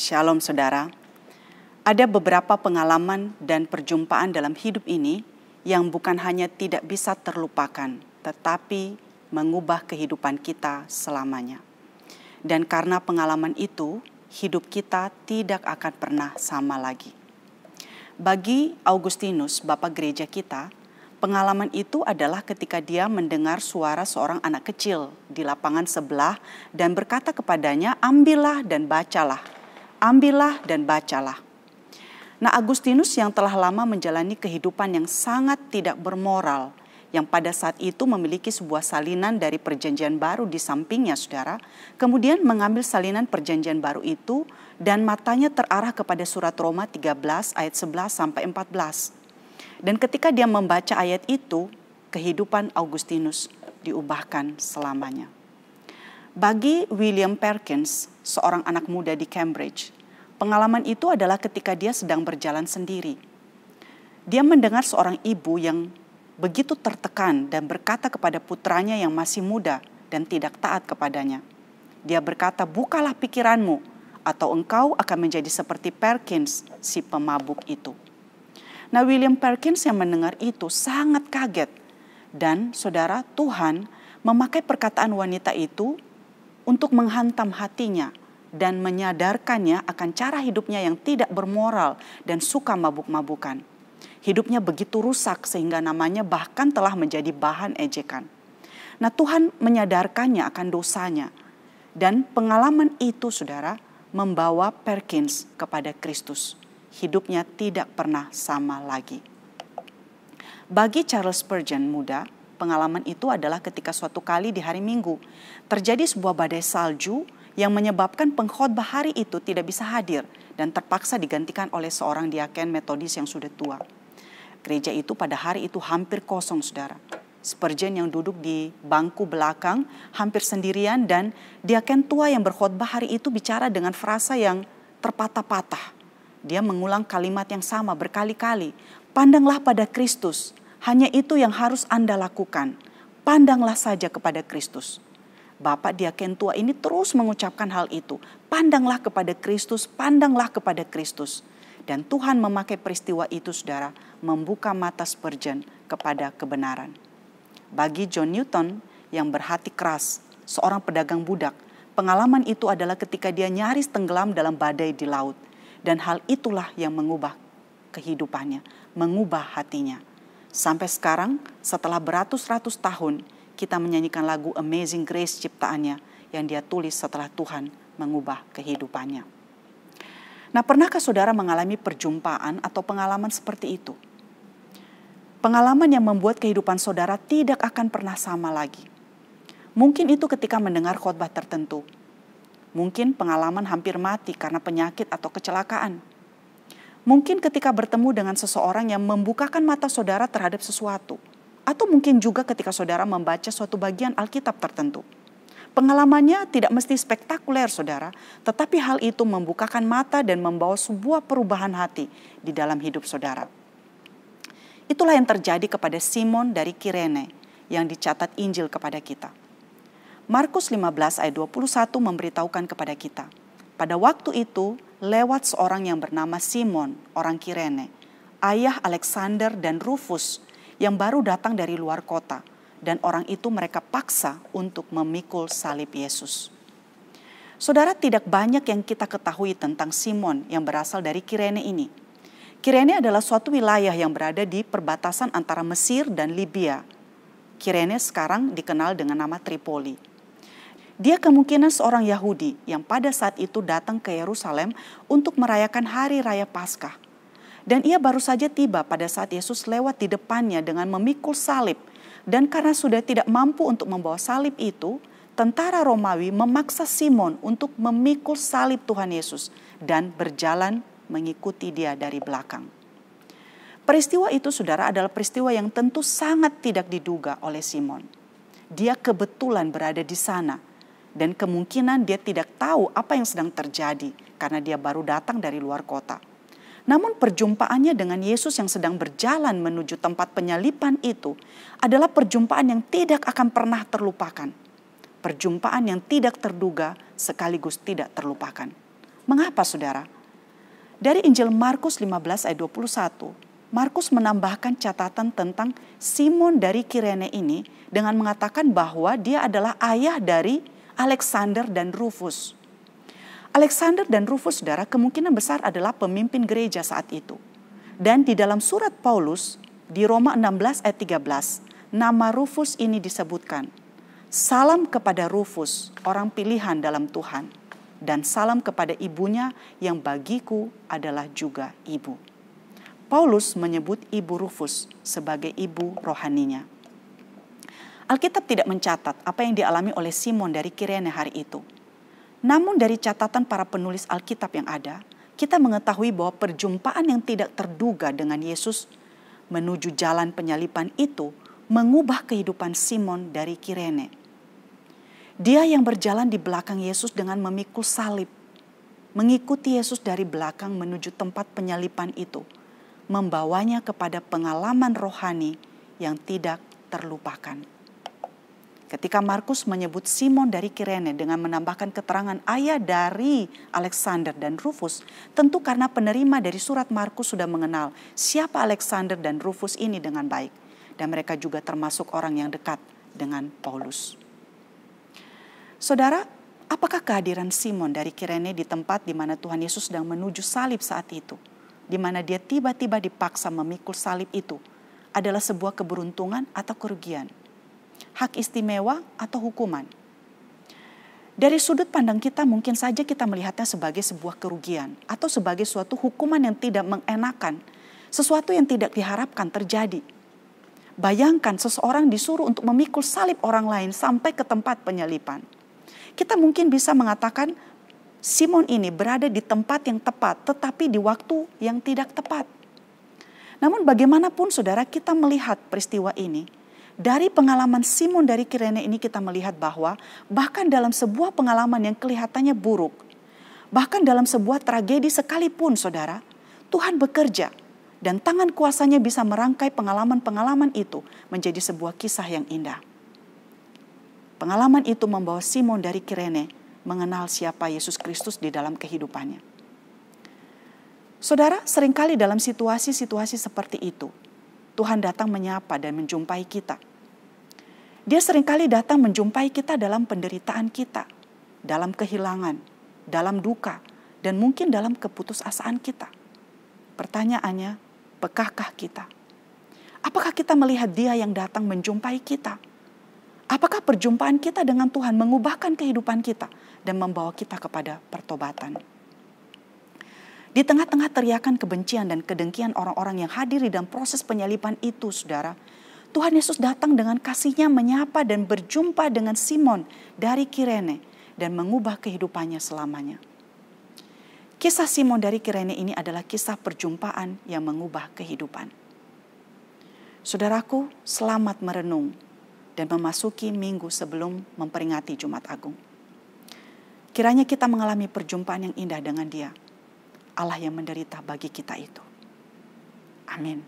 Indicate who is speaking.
Speaker 1: Shalom saudara, ada beberapa pengalaman dan perjumpaan dalam hidup ini yang bukan hanya tidak bisa terlupakan, tetapi mengubah kehidupan kita selamanya. Dan karena pengalaman itu, hidup kita tidak akan pernah sama lagi. Bagi Augustinus, Bapak Gereja kita, pengalaman itu adalah ketika dia mendengar suara seorang anak kecil di lapangan sebelah dan berkata kepadanya, "Ambillah dan bacalah, ambillah dan bacalah." Nah, Agustinus yang telah lama menjalani kehidupan yang sangat tidak bermoral, yang pada saat itu memiliki sebuah salinan dari Perjanjian Baru di sampingnya, saudara, kemudian mengambil salinan Perjanjian Baru itu dan matanya terarah kepada surat Roma 13 ayat 11 sampai 14. Dan ketika dia membaca ayat itu, kehidupan Augustinus diubahkan selamanya. Bagi William Perkins, seorang anak muda di Cambridge, pengalaman itu adalah ketika dia sedang berjalan sendiri. Dia mendengar seorang ibu yang begitu tertekan dan berkata kepada putranya yang masih muda dan tidak taat kepadanya. Dia berkata, "Bukalah pikiranmu, atau engkau akan menjadi seperti Perkins, si pemabuk itu." Nah, William Perkins yang mendengar itu sangat kaget. Dan saudara, Tuhan memakai perkataan wanita itu untuk menghantam hatinya dan menyadarkannya akan cara hidupnya yang tidak bermoral dan suka mabuk-mabukan. Hidupnya begitu rusak sehingga namanya bahkan telah menjadi bahan ejekan. Nah, Tuhan menyadarkannya akan dosanya. Dan pengalaman itu, saudara, membawa Perkins kepada Kristus. Hidupnya tidak pernah sama lagi. Bagi Charles Spurgeon muda, pengalaman itu adalah ketika suatu kali di hari Minggu terjadi sebuah badai salju yang menyebabkan pengkhotbah hari itu tidak bisa hadir dan terpaksa digantikan oleh seorang diaken Metodis yang sudah tua. Gereja itu pada hari itu hampir kosong, saudara. Spurgeon yang duduk di bangku belakang hampir sendirian dan diaken tua yang berkhotbah hari itu bicara dengan frasa yang terpatah-patah. Dia mengulang kalimat yang sama berkali-kali. "Pandanglah pada Kristus, hanya itu yang harus Anda lakukan. Pandanglah saja kepada Kristus." Bapak diaken tua ini terus mengucapkan hal itu. Pandanglah kepada Kristus, pandanglah kepada Kristus. Dan Tuhan memakai peristiwa itu, saudara, membuka mata Spurgeon kepada kebenaran. Bagi John Newton yang berhati keras, seorang pedagang budak, pengalaman itu adalah ketika dia nyaris tenggelam dalam badai di laut. Dan hal itulah yang mengubah kehidupannya, mengubah hatinya. Sampai sekarang, setelah beratus-ratus tahun, kita menyanyikan lagu Amazing Grace ciptaannya yang dia tulis setelah Tuhan mengubah kehidupannya. Nah, pernahkah saudara mengalami perjumpaan atau pengalaman seperti itu? Pengalaman yang membuat kehidupan saudara tidak akan pernah sama lagi. Mungkin itu ketika mendengar khotbah tertentu. Mungkin pengalaman hampir mati karena penyakit atau kecelakaan. Mungkin ketika bertemu dengan seseorang yang membukakan mata saudara terhadap sesuatu. Atau mungkin juga ketika saudara membaca suatu bagian Alkitab tertentu. Pengalamannya tidak mesti spektakuler, saudara, tetapi hal itu membukakan mata dan membawa sebuah perubahan hati di dalam hidup saudara. Itulah yang terjadi kepada Simon dari Kirene yang dicatat Injil kepada kita. Markus 15 ayat 21 memberitahukan kepada kita. Pada waktu itu lewat seorang yang bernama Simon, orang Kirene, ayah Alexander dan Rufus yang baru datang dari luar kota. Dan orang itu mereka paksa untuk memikul salib Yesus. Saudara, tidak banyak yang kita ketahui tentang Simon yang berasal dari Kirene ini. Kirene adalah suatu wilayah yang berada di perbatasan antara Mesir dan Libya. Kirene sekarang dikenal dengan nama Tripoli. Dia kemungkinan seorang Yahudi yang pada saat itu datang ke Yerusalem untuk merayakan hari raya Paskah. Dan ia baru saja tiba pada saat Yesus lewat di depannya dengan memikul salib. Dan karena sudah tidak mampu untuk membawa salib itu, tentara Romawi memaksa Simon untuk memikul salib Tuhan Yesus dan berjalan mengikuti dia dari belakang. Peristiwa itu, saudara, adalah peristiwa yang tentu sangat tidak diduga oleh Simon. Dia kebetulan berada di sana. Dan kemungkinan dia tidak tahu apa yang sedang terjadi karena dia baru datang dari luar kota. Namun perjumpaannya dengan Yesus yang sedang berjalan menuju tempat penyaliban itu adalah perjumpaan yang tidak akan pernah terlupakan. Perjumpaan yang tidak terduga sekaligus tidak terlupakan. Mengapa saudara? Dari Injil Markus 15 ayat 21, Markus menambahkan catatan tentang Simon dari Kirene ini dengan mengatakan bahwa dia adalah ayah dari Alexander dan Rufus. Alexander dan Rufus, saudara, kemungkinan besar adalah pemimpin gereja saat itu. Dan di dalam surat Paulus di Roma 16 ayat 13, nama Rufus ini disebutkan. Salam kepada Rufus, orang pilihan dalam Tuhan. Dan salam kepada ibunya yang bagiku adalah juga ibu. Paulus menyebut ibu Rufus sebagai ibu rohaninya. Alkitab tidak mencatat apa yang dialami oleh Simon dari Kirene hari itu. Namun dari catatan para penulis Alkitab yang ada, kita mengetahui bahwa perjumpaan yang tidak terduga dengan Yesus menuju jalan penyaliban itu mengubah kehidupan Simon dari Kirene. Dia yang berjalan di belakang Yesus dengan memikul salib, mengikuti Yesus dari belakang menuju tempat penyaliban itu, membawanya kepada pengalaman rohani yang tidak terlupakan. Ketika Markus menyebut Simon dari Kirene dengan menambahkan keterangan ayah dari Alexander dan Rufus, tentu karena penerima dari surat Markus sudah mengenal siapa Alexander dan Rufus ini dengan baik. Dan mereka juga termasuk orang yang dekat dengan Paulus. Saudara, apakah kehadiran Simon dari Kirene di tempat di mana Tuhan Yesus sedang menuju salib saat itu, di mana dia tiba-tiba dipaksa memikul salib itu, adalah sebuah keberuntungan atau kerugian? Hak istimewa atau hukuman? Dari sudut pandang kita mungkin saja kita melihatnya sebagai sebuah kerugian atau sebagai suatu hukuman yang tidak mengenakan, sesuatu yang tidak diharapkan terjadi. Bayangkan seseorang disuruh untuk memikul salib orang lain sampai ke tempat penyaliban. Kita mungkin bisa mengatakan Simon ini berada di tempat yang tepat tetapi di waktu yang tidak tepat. Namun bagaimanapun saudara, kita melihat peristiwa ini. Dari pengalaman Simon dari Kirene ini kita melihat bahwa bahkan dalam sebuah pengalaman yang kelihatannya buruk, bahkan dalam sebuah tragedi sekalipun saudara, Tuhan bekerja dan tangan kuasanya bisa merangkai pengalaman-pengalaman itu menjadi sebuah kisah yang indah. Pengalaman itu membawa Simon dari Kirene mengenal siapa Yesus Kristus di dalam kehidupannya. Saudara, seringkali dalam situasi-situasi seperti itu, Tuhan datang menyapa dan menjumpai kita. Dia seringkali datang menjumpai kita dalam penderitaan kita, dalam kehilangan, dalam duka, dan mungkin dalam keputusasaan kita. Pertanyaannya, pekahkah kita? Apakah kita melihat Dia yang datang menjumpai kita? Apakah perjumpaan kita dengan Tuhan mengubahkan kehidupan kita dan membawa kita kepada pertobatan? Di tengah-tengah teriakan kebencian dan kedengkian orang-orang yang hadir di dalam proses penyaliban itu, saudara, Tuhan Yesus datang dengan kasih-Nya menyapa dan berjumpa dengan Simon dari Kirene dan mengubah kehidupannya selamanya. Kisah Simon dari Kirene ini adalah kisah perjumpaan yang mengubah kehidupan. Saudaraku, selamat merenung dan memasuki minggu sebelum memperingati Jumat Agung. Kiranya kita mengalami perjumpaan yang indah dengan Dia, Allah yang menderita bagi kita itu. Amin.